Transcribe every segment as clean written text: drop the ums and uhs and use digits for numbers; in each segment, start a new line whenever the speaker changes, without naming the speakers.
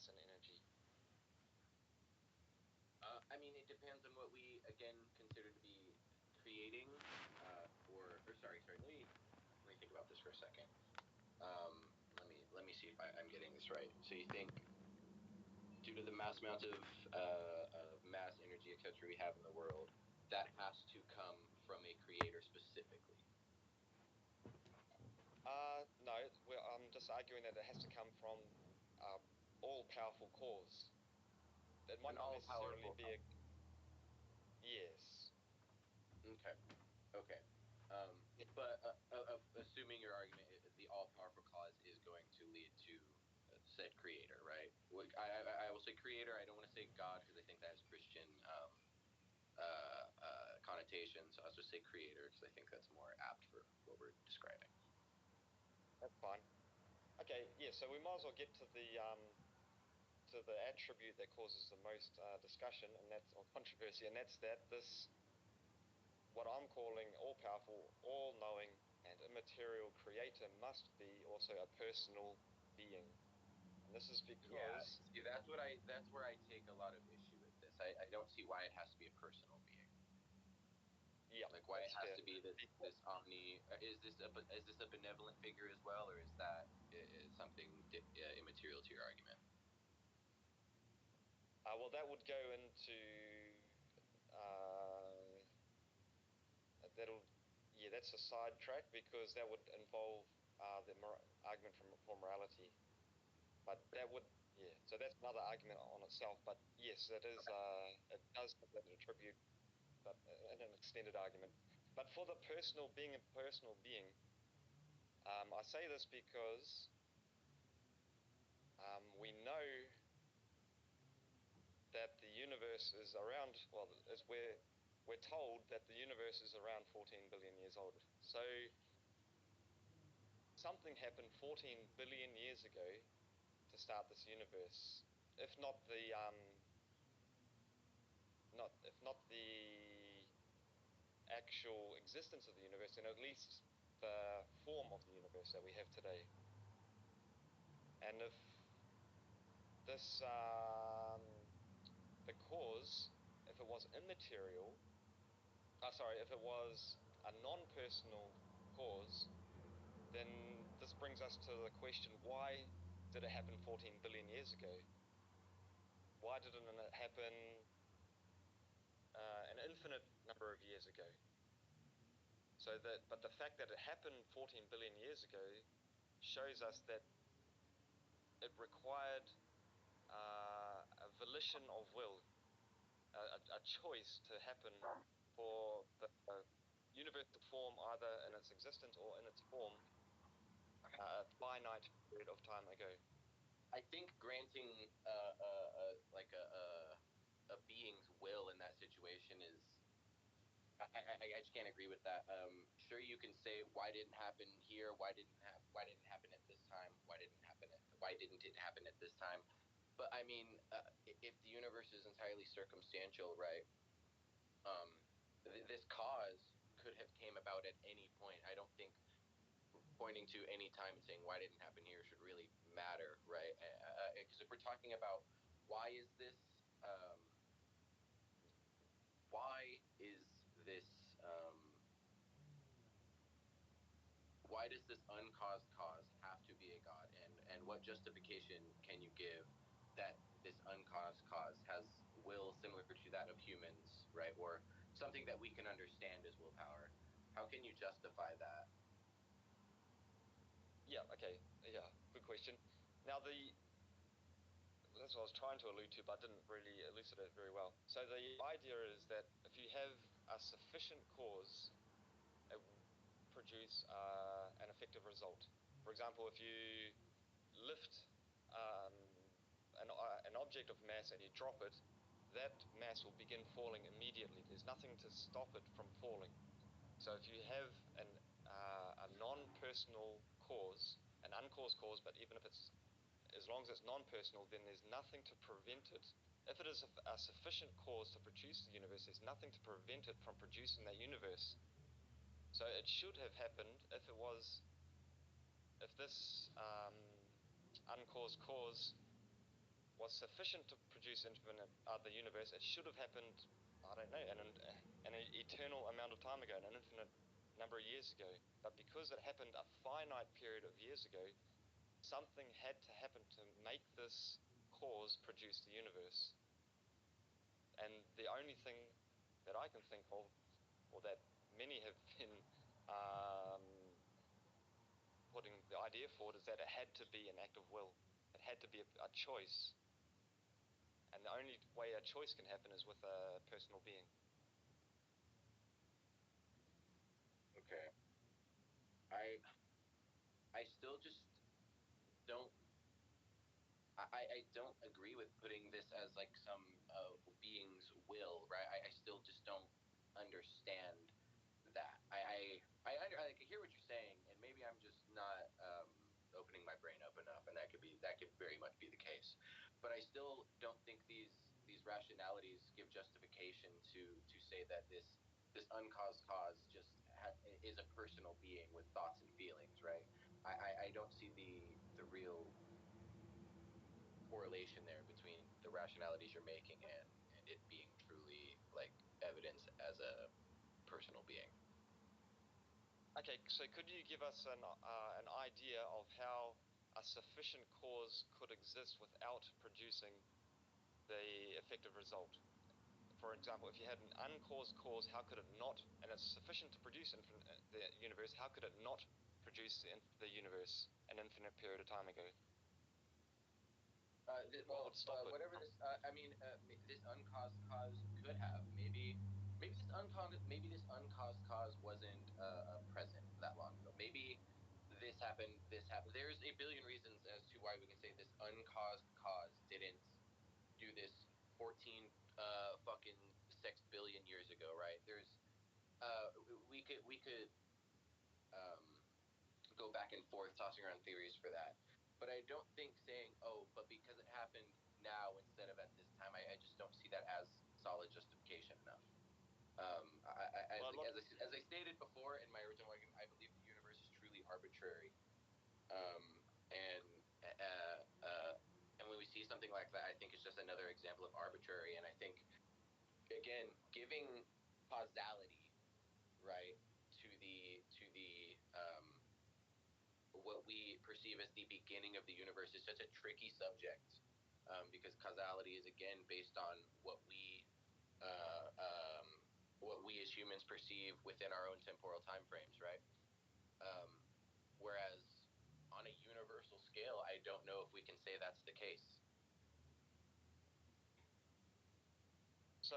mass and energy?
I mean, it depends on what we again consider to be creating, or sorry. Let me think about this for a second. Let me see if I'm getting this right. So you think due to the mass amount of mass, energy, etc. we have in the world, that has to come from a creator specifically.
No, I'm just arguing that it has to come from all-powerful cause. It might
An
not necessarily
all-powerful.
be a... Yes.
Okay. Okay. But assuming your argument, the all-powerful cause is going to lead to said creator, right? I will say creator. I don't want to say God because I think that has Christian connotations. So I'll just say creator because I think that's more apt for what we're describing.
That's fine. Okay, yeah, so we might as well get to the attribute that causes the most discussion, and that's, or controversy, and that's that this, what I'm calling all-powerful, all-knowing, and immaterial creator must be also a personal being. And this is because...
See, that's where I take a lot of issue with this. I don't see why it has to be a personal being.
Yeah,
like why it has
fair.
to be this omni. Is this a benevolent figure as well, or is that something immaterial to your argument?
Well, that would go into that's a sidetrack, because that would involve the argument for morality. But that would, so that's another argument on itself. But yes, it is. It does have that attribute, but in an extended argument. But for the personal being, I say this because we know that the universe is around, well, as we're told that the universe is around 14 billion years old. So something happened 14 billion years ago to start this universe. If not the actual existence of the universe, then at least the form of the universe that we have today. And if this the cause, if it was immaterial, if it was a non-personal cause, then this brings us to the question, why did it happen 14 billion years ago? Why didn't it happen an infinite number of years ago? But the fact that it happened 14 billion years ago shows us that it required a volition of will, a choice to happen for the universe to form either in its existence or in its form a finite period of time ago.
I think granting like a being's will in that situation is. I just can't agree with that. Sure, you can say why didn't happen here? Why didn't happen at this time? Why didn't it happen at this time? But I mean, if the universe is entirely circumstantial, right? This cause could have came about at any point. I don't think pointing to any time and saying why didn't happen here should really matter, right? Because if we're talking about why is this, why is this, why does this uncaused cause have to be a god, and what justification can you give that this uncaused cause has will similar to that of humans, right, or something that we can understand as willpower? How can you justify that?
Yeah, okay, yeah, good question. Now that's what I was trying to allude to, but I didn't really elucidate it very well. So the idea is that if you have a sufficient cause, it will produce an effective result. For example, if you lift an object of mass and you drop it, that mass will begin falling immediately. There's nothing to stop it from falling. So if you have a non-personal cause, an uncaused cause, but even if it's, as long as it's non-personal, then there's nothing to prevent it. If it is a sufficient cause to produce the universe, there's nothing to prevent it from producing that universe. So it should have happened if this uncaused cause was sufficient to produce the universe, it should have happened, I don't know, an eternal amount of time ago, an infinite number of years ago. But because it happened a finite period of years ago, something had to happen to make this cause produce the universe. And the only thing that I can think of, or that many have been putting the idea forward, is that it had to be an act of will. It had to be a choice. And the only way a choice can happen is with a personal being.
Okay. I still just don't I don't agree with putting this as like some being's will, right? I still just don't understand that. I hear what you're saying, and maybe I'm just not opening my brain up enough, and that could very much be the case. But I still don't think these rationalities give justification to say that this uncaused cause just is a personal being with thoughts and feelings, right? I don't see the real correlation there between the rationalities you're making and it being truly like evidence as a personal being.
Okay, so could you give us an idea of how a sufficient cause could exist without producing the effective result? For example, if you had an uncaused cause, how could it not, and it's sufficient to produce the universe, how could it not produce the universe an infinite period of time ago? What would stop it?
Whatever this, this uncaused cause could have maybe this uncaused cause wasn't present that long ago. Maybe this happened. This happened. There's a billion reasons as to why we can say this uncaused cause didn't do this 14 fucking 6 billion years ago, right? There's we could um go back and forth tossing around theories for that. But I don't think saying, oh, but because it happened now instead of at this time, I just don't see that as solid justification enough.
Well,
As I stated before in my original argument, I believe the universe is truly arbitrary. Um, and and when we see something like that, I think it's just another example of arbitrary. And I think again, giving causality, right, to the what we perceive as the beginning of the universe is such a tricky subject, because causality is again based on uh, um, what we as humans perceive within our own temporal time frames, right? Um, Whereas on a universal scale, I don't know if we can say that's the case.
so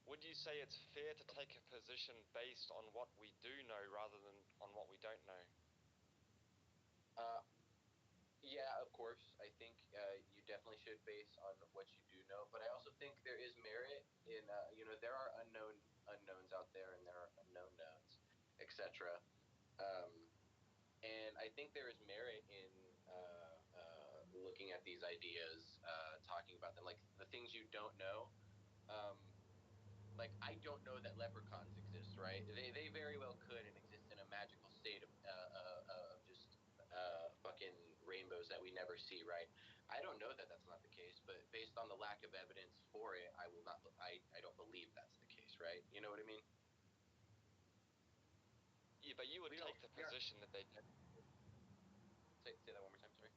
would you say it's fair to take a position based on what we do know rather than on what we don't know?
Uh, yeah, of course. I think you definitely should base on what you do know, but I also think there is merit in there are unknowns out there, and there are unknown knowns, etc. Um, and I think there is merit in looking at these ideas, talking about them, like the things you don't know. Um, like I don't know that leprechauns exist, right? They very well could and exist in a magical state of just fucking rainbows that we never see, right? I don't know that that's not the case, but based on the lack of evidence for it, I will not. I don't believe that's the case, right? You know what I mean?
Yeah, but you would
We don't.
take the
We aren't.
position that they
Say that one more time. Sorry.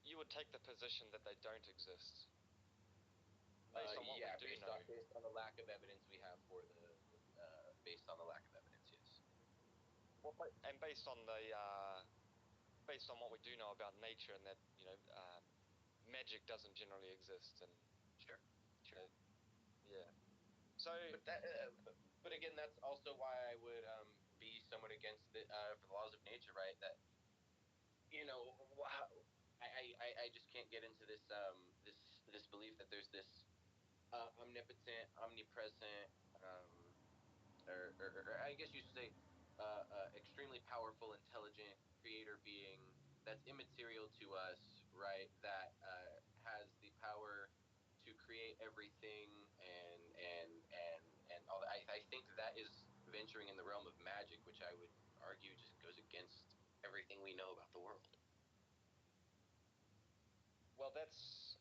you would take the position that they don't exist based on what we
Yeah,
do know.
based on the lack of evidence we have for based on the lack of evidence, yes.
Well, and based on what we do know about nature, and that magic doesn't generally exist, and
Sure, sure.
uh, yeah. So
But but again, that's also why I would be somewhat against the for the laws of nature, right? That wow, I just can't get into this belief that there's this omnipotent, omnipresent, or I guess you should say, extremely powerful, intelligent creator being that's immaterial to us, right? That has the power to create everything and all that. I think that is venturing in the realm of magic, which I would argue just goes against everything we know about the world.
Well, that's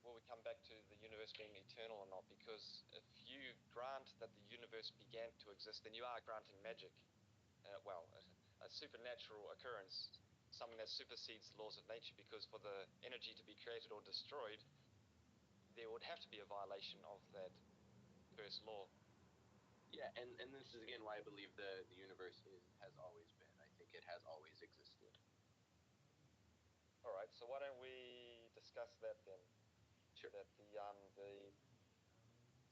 where we come back to the universe being eternal or not, because if you grant that the universe began to exist, then you are granting magic. A supernatural occurrence, something that supersedes the laws of nature, because for the energy to be created or destroyed, there would have to be a violation of that first law.
Yeah, and this is again why I believe the universe has always been. I think it has always existed.
All right, so why don't we discuss that then?
Sure.
That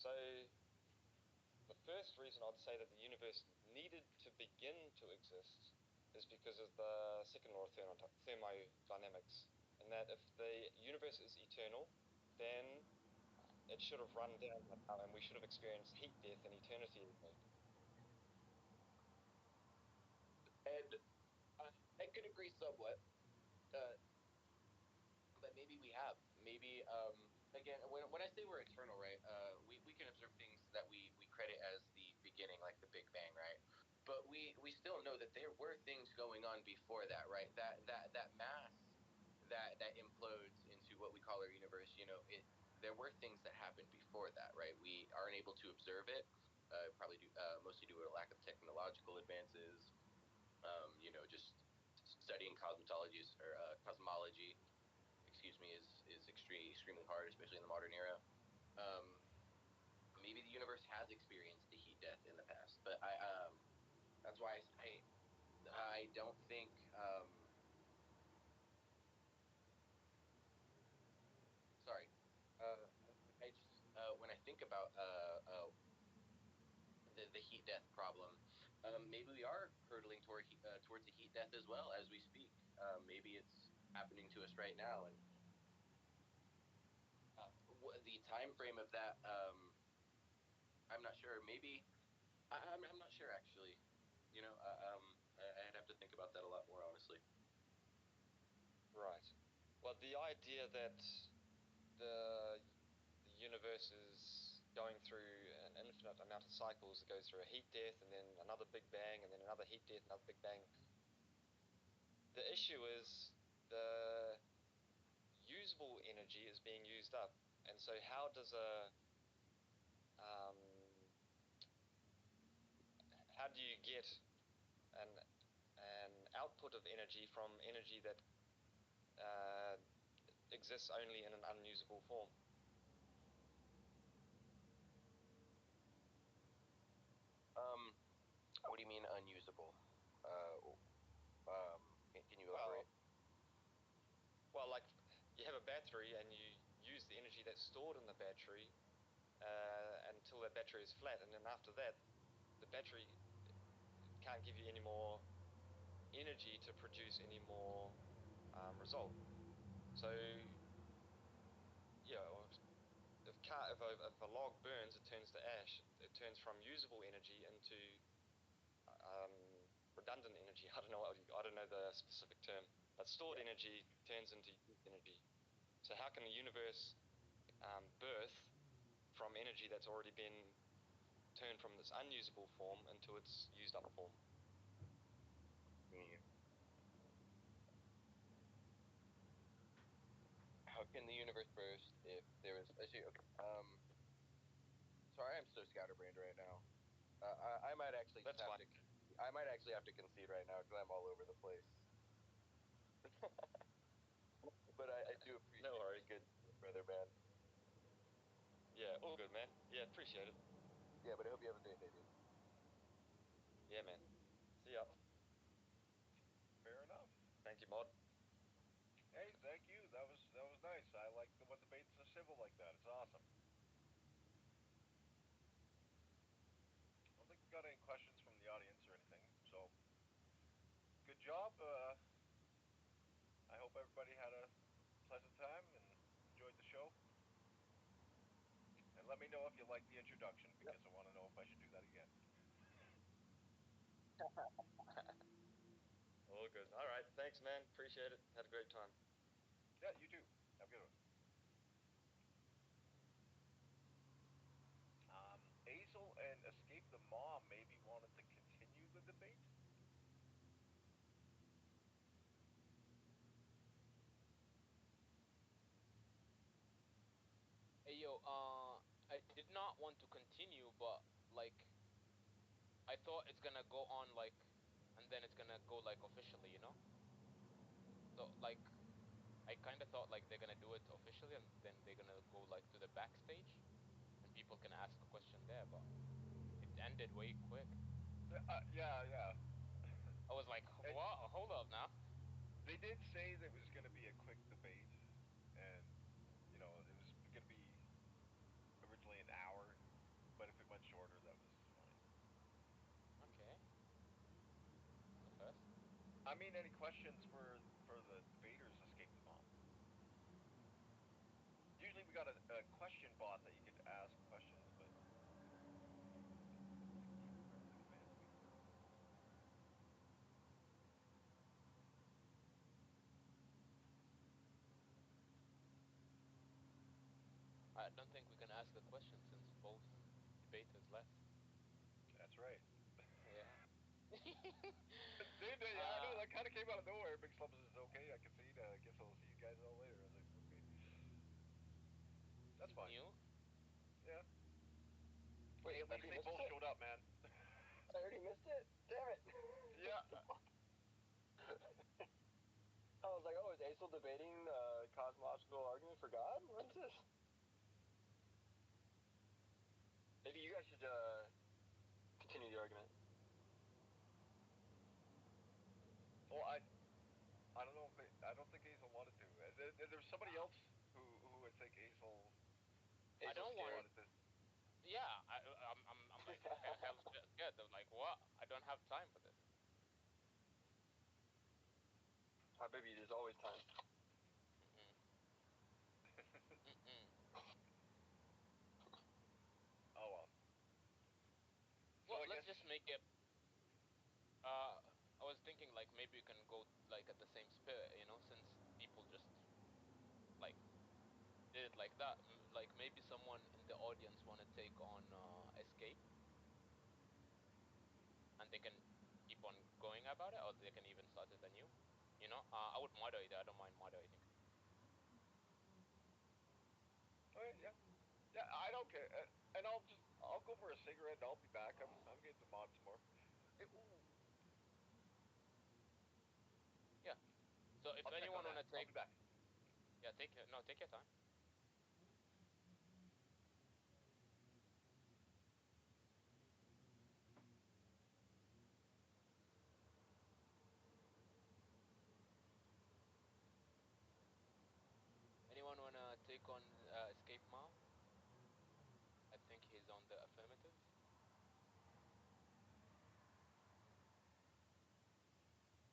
so the first reason I'd say that the universe needed to begin to exist is because of the second law of thermodynamics, and that if the universe is eternal, then it should have run down now, and we should have experienced heat death and eternity ago.
And I could agree somewhat. Uh, but maybe we have. Maybe again, when I say we're eternal, right? We can observe things that we credit as the beginning, like the Big Bang, right? But we still know that there were things going on before that, right? That mass that implodes into what we call our universe, there were things that happened before that, right? We aren't able to observe it, probably mostly due to a lack of technological advances. Just studying cosmetology or cosmology, excuse me, is extremely hard, especially in the modern era. Um, Maybe the universe has experienced the heat death in the past, but that's why I don't think sorry. Uh, I just when I think about the heat death problem, maybe we are hurtling towards a heat death as well as we speak. Maybe it's happening to us right now, and the time frame of that, I'm not sure. Maybe I'm not sure actually. I'd have to think about that a lot more honestly.
Right. Well, the idea that the the universe is going through an infinite amount of cycles. It goes through a heat death and then another big bang and then another heat death, another big bang. The issue is the usable energy is being used up. And so um, how do you get an an output of energy from energy that uh, exists only in an unusable form?
Um, what do you mean unusable? Uh, can you elaborate?
Well, like you have a battery and you use the energy that's stored in the battery until that battery is flat, and then after that, the battery can't give you any more energy to produce any more result. So yeah, if a log burns, it turns to ash. It turns from usable energy into redundant energy. I don't know the specific term, but stored
Yeah.
energy turns into used energy. So how can the universe birth from energy that's already been turned from this unusable form into its used up form?
Mm. How can the universe burst if there is? Actually, okay. Sorry, I'm so scatterbrained right now. I might actually just
That's
have
fine.
to. I might actually have to concede right now because I'm all over the place. But I do
No
appreciate the
worries.
good, brother man.
Yeah, all good, man. Yeah, appreciate it.
Yeah, but I hope you have a great day, dude.
Yeah, man. See ya.
Fair enough.
Thank you, Mod.
Hey, thank you. That was nice. I like when debates are civil like that. It's awesome. I don't think we got any questions from the audience or anything. So, good job. I hope everybody had a pleasant time and enjoyed the show. And let me know if you like the introduction
Yep.
because I want to know if I should do that again.
All good. All right. Thanks, man. Appreciate it. Had a great time.
Yeah, you too. Have a good one. Azel and Escape the Mom maybe wanted to continue the debate.
did not want to continue, but like I thought it's gonna go on like, and then it's gonna go like officially, you know. So like I kind of thought like they're gonna do it officially, and then they're gonna go like to the backstage, and people can ask a question there. But it ended way quick.
Yeah, yeah.
I was like,
And
what? Hold up now.
they did say that it was going to be a quick debate, and it was going to be originally an hour, but if it went shorter, that was fine.
Okay, that's a first.
I mean, any questions for the debaters? Escape the bomb. Usually, we got a question bot that you could ask questions, but I think it may have to be.
I don't think we can ask a question since both debaters left.
That's right.
Yeah.
Dude, yeah, I know
uh,
that kind of came out of nowhere. Big Slums is okay. I can see it. I guess I'll see you guys all later. I was like, okay,
this
that's
is
fine.
new.
Yeah.
Wait,
Hey, at
I
least
already
they
missed
both
it?
showed up, man.
I already missed it? Damn it.
Yeah.
I was like, oh, is Aesel debating cosmological argument for God? What is this? Maybe you guys should continue the argument.
Well, I don't know if I don't think Aesel wanted to. There's somebody else who I think Aesel
I
Aesel's
don't want.
scared.
wanted to.
Yeah, I'm like hell scared. I'm like, what? I don't have time for this.
Ah, baby, there's always time.
Mm-mm. Mm-mm.
Oh well. So
Well,
I
let's
guess
just make it. Uh, I was thinking like maybe you can go like at the same spirit, you know, since people just like did it like that. Like maybe someone in the audience want to take on escape, and they can keep on going about it, or they can even start it anew. You know, I would moderate it. I don't mind moderating.
okay, yeah, yeah. I don't care, and I'll go for a cigarette and I'll be back. I'm getting to mod some more.
Ooh. Yeah. So if
I'll check on
anyone
that.
wanna
I'll
take,
be back.
yeah, take your time. Anyone wanna take on escape Mao? I think he's on the affirmative.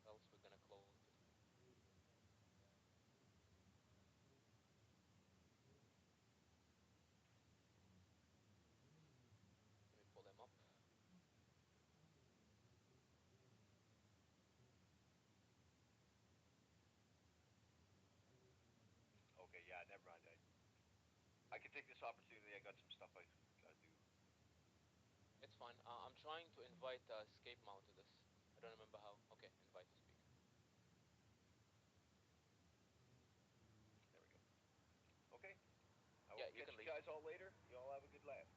Else we're gonna close the stage. Let me pull him up.
Okay, yeah. Never mind. I can take this opportunity. I got some stuff I gotta do.
It's fine. I'm trying to invite escape Mao to this. I don't remember how. Okay, invite to speak.
There we go. Okay. I
Yeah,
will
you
catch
can
you
leave.
guys all later. You all have a good laugh.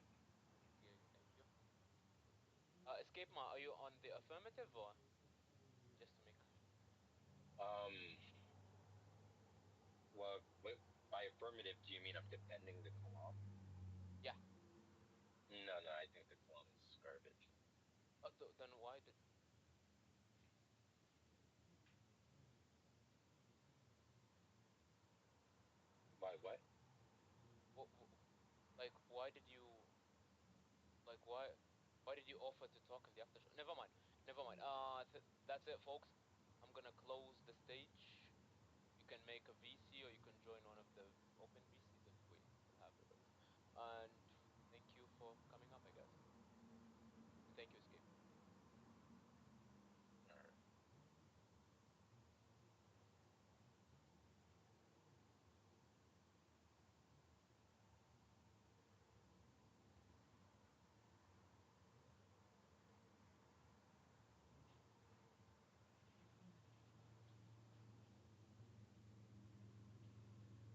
Thank you. Thank you. Escape Mao, are you on the affirmative or just to make sure?
Um, well, by affirmative, do you mean I'm defending the Kalam?
Yeah.
No, no, I think the Kalam is garbage.
Then why did?
Why, what?
Like why did you like why did you offer to talk in the after show? Never mind. Never mind. That's it, folks. I'm gonna close the stage. You can make a VC or you can